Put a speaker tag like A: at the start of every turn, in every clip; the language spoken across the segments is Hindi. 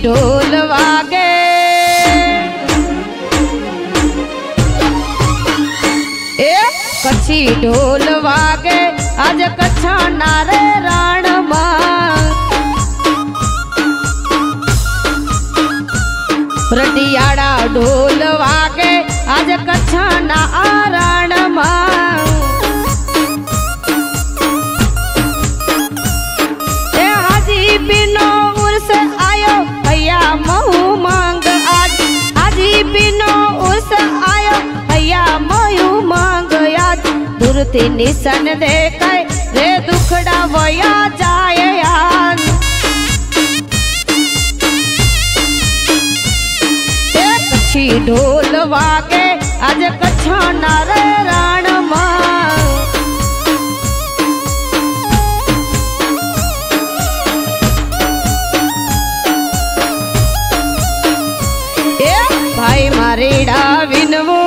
A: ढोल वागे कच्छी ढोल वागे आज कच्छा नारे रण रडियाड़ा ढोल वागे आज कच्छा ना रण हाजी बिनो उर्स आयो भैया महू मांग आज हाजी बिनो उर्स आयो भैया महू मांग आज दूरथी निशन देखाय रे दुखड़ा वया जाए यार कच्छी ढोल वागे आज कच्छा नारे रण भाई मारेड़ा विनवो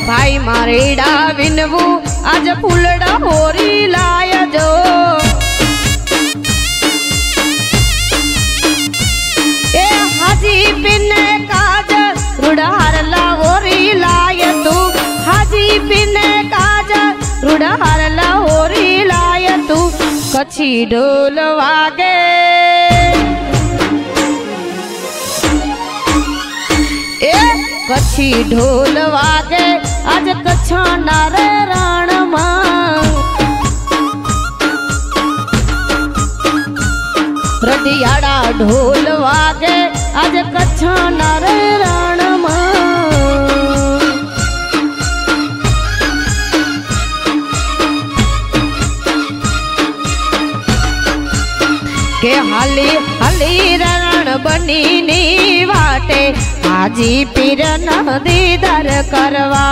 A: भाई मारेड़ा विनवो आज फूलड़ा होरी लाय जो हाजी पिने काज रुड़हार ला होरी लाय तू हाजी पिने काज रुड़हार ला होरी लाय तू कच्छी ढोल वागे कच्छी ढोल वागे आज कच्छा नारे रण रडियाड़ा ढोल वागे आज कच्छा नारे रण के हाली हाली रण बनी नी वाटे हाजी पीर दीदार करवा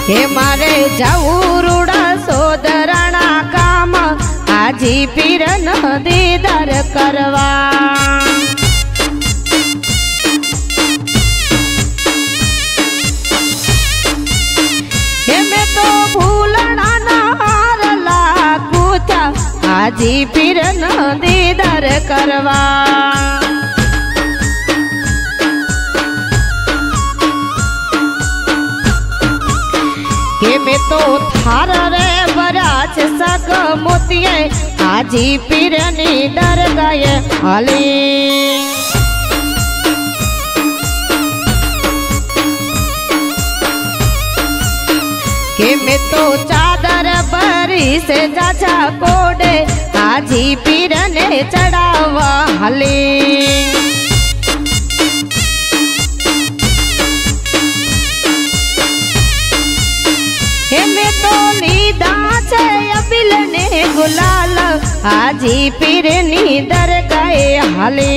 A: हे मारे जाऊ रूड़ा सोदराना काम हाजी पीर दीदार करवा हाजी पीर दीदार करवा के में तो थार रे बराच सग मोतिये हाजी पीर नी डर गए हली के में तो चादर बरी से जाचा कोडे हाजी पीर ने चढ़ावा हले हे में तो लीदा छे अबिल ने गुलाल हाजी पीर नी दर गए हले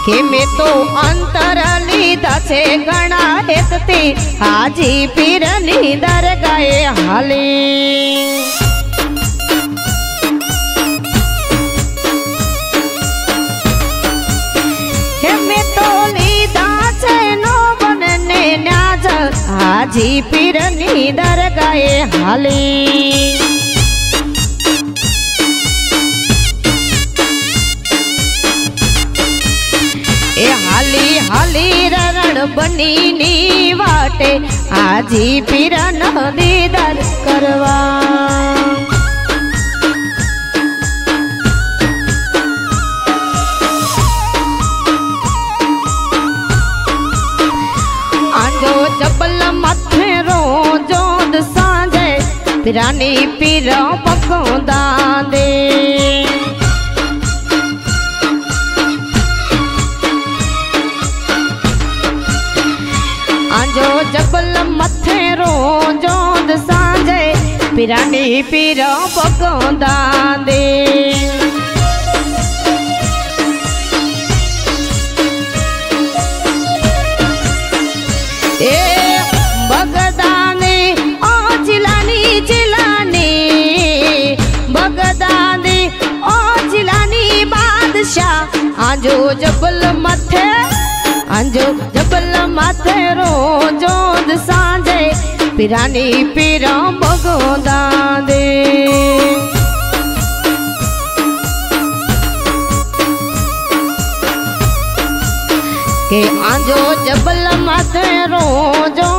A: के में तो अंतर लीधा छे गणा हेतती हाजी पीर नी दर गए हाले हे में तो लीधा छे नो बनने न्याज हाजी पीर नी दर गए हाले हाली हाली रण बनी नी वाटे हाजी पीर दीदार करवा आंजो जबल मथे रो जोद सांझे पिरानी पीर पकोंदा दे आंजो जबल मथे रो जोद सांझे पिरानी पीर पकोंदा दे बगदाने ओ चिलानी चिलानी बगदाने ओ आंजो जबल माथे रोजो सांझे पिरानी पीरा बगोदा दे के आंजो जबल माथे रोजो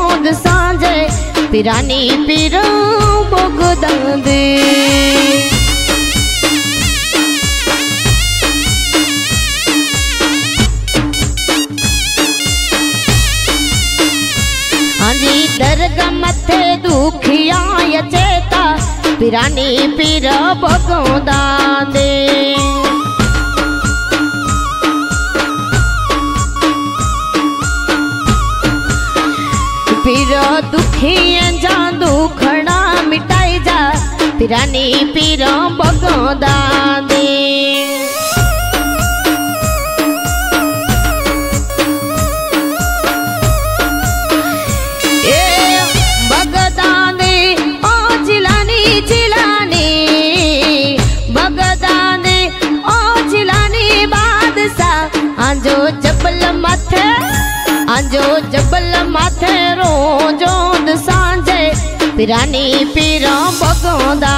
A: सांझे पिरानी पीरा बगोदा दे दरगाह मथे दुखिया चेता पिरानी पीर बगोदा दे पीर दुखिया जा दुखड़ा मिटाई जा पिरानी पीर बगोदा दे आंजो जबल माथे रोजो सांझे पिरानी पीरा बगोदा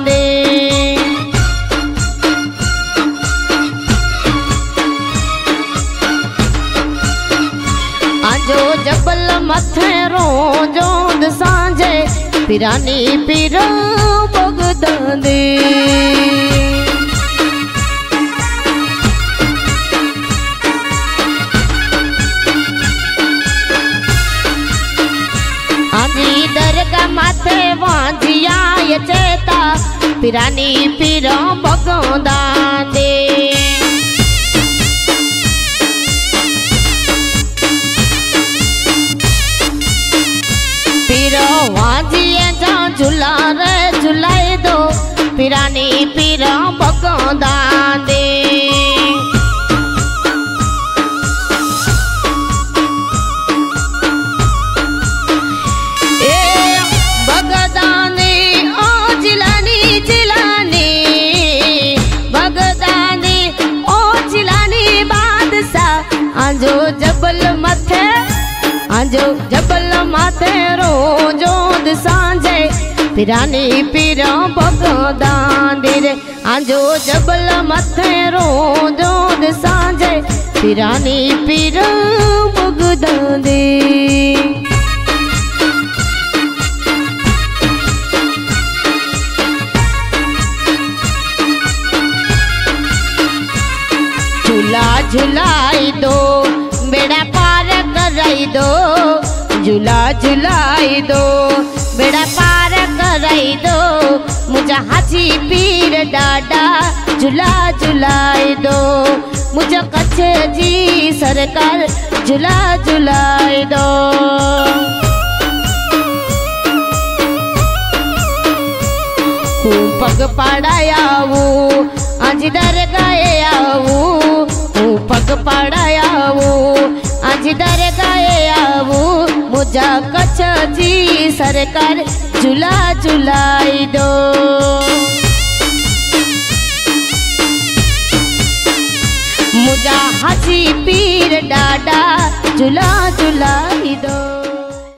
A: दे आंजो जबल माथे रोजो सांझे पिरानी पीरा बगोदा दे दरगाह माथे वांझिया चेता पिरानी पीरा बगोदा दे पीरो वांझिया जा झूला रे झुलाई दो पिरानी पीरा बगोदा दे आंजो जबल माथे रोजो सांझे पिरानी पीरा बगोदा दे रे आंजो जबल माथे रोजो सांझे पिरानी पीरा बगोदा दे झूला झुलाई दो बेड़ा पार कराई दो झूला झुलाई दो बेड़ा पार कराई दो मुझा हाजी पीर डाडा झूला झुलाई दो मुझा कच्छ जी सरकार झूला झुलाई दो पग पड़ाया वो आज दरगाहे आवू पग पड़ाया वो आज दरगाहे आवू मुझा कच्छ जी सरकार झूला झुलाई दो मुझा हाजी पीर डाडा झूला झुलाई दो।